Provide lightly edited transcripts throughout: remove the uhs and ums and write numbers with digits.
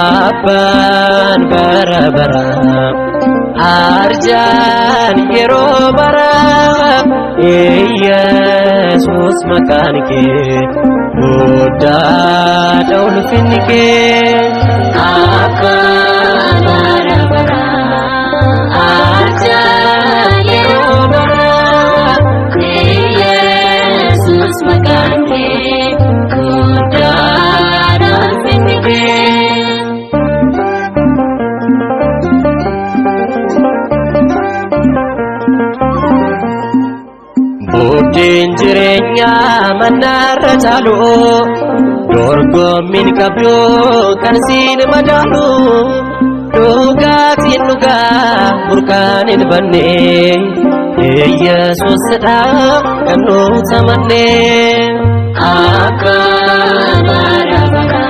Aban bara-bara arjan yeroo bara Yesus maqaan kee guddaadha ulfinni kee. Aban bara-bara arjan yeroo bara Yesus maqaan kee guddaadha ulfinni kee. Budin jirenya manarra jalu dorgomin kabyo kansin madalu dugatin duga burkanin banne Yesus seda kanu tamanne. Akan bara-bara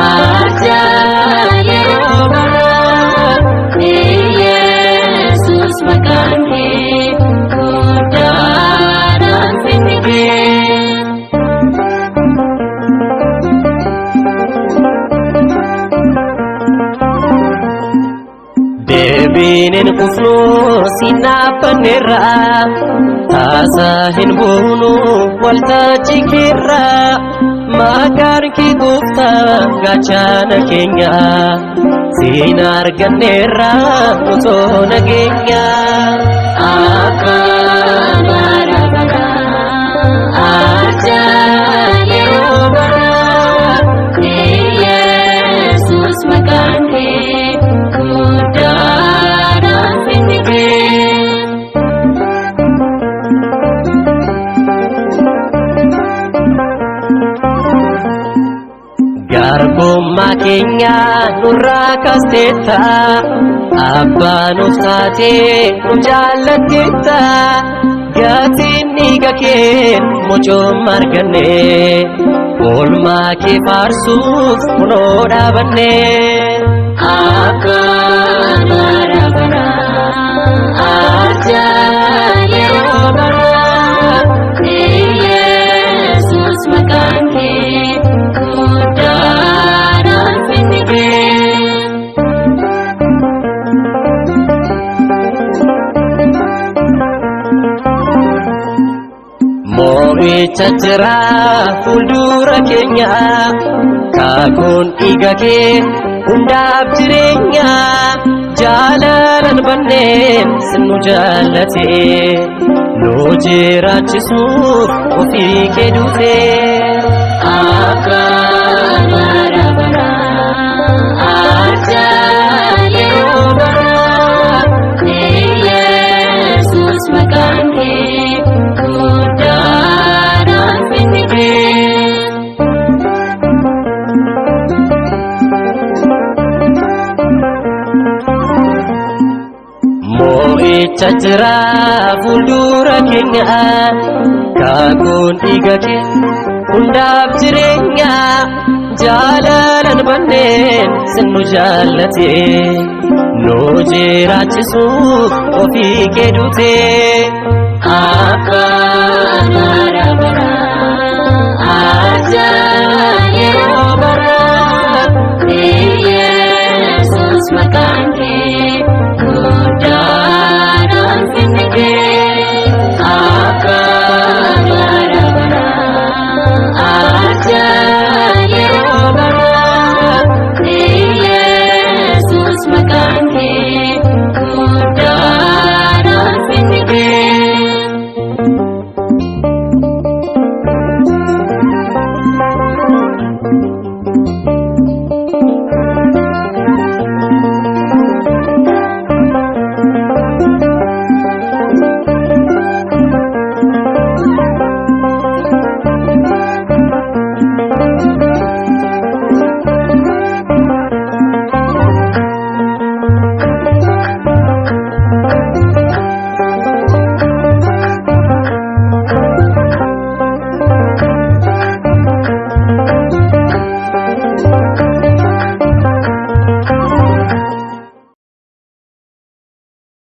arjan yeroo bara Yesus maqaan kee guddaadha ulfinni kee. Deebinen kufnu sinaafanneerra taasaa hin buunu waltajjii keerra maqaan kee gooftaa gaachana keenya siin arganneerra otoo nageenya. Akan bara-bara arjan yeroo bara Yesus maqaan kee guddaadha ulfinni kee. Garbummaa keenya nurraa kaasteetta abbaan of taatee nu jaallatteetta gatiin dhiiga kee mocoom arganne oolmaa kee faarsuuf kunoo dhaabanne. Akan bara-bara arjan yeroo bara Yesus maqaan kee guddaadha ulfinni kee. Moo'icha jira fuuldura keenya kaakuun dhiiga kee hundaaf jireenya jaalalan banneen sinu jaallate nu jiraachisuuf ofii kee duute. Akan bara-bara arjan yeroo bara Yesus maqaan kee guddaadha ulfinni kee. Moo'icha jira fuuldura keenya kaakuun dhiiga kee hundaaf jireenya jaalalan banneen sinu jaallate nu jiraachisuuf ofii kee duute. Akan bara-bara arjan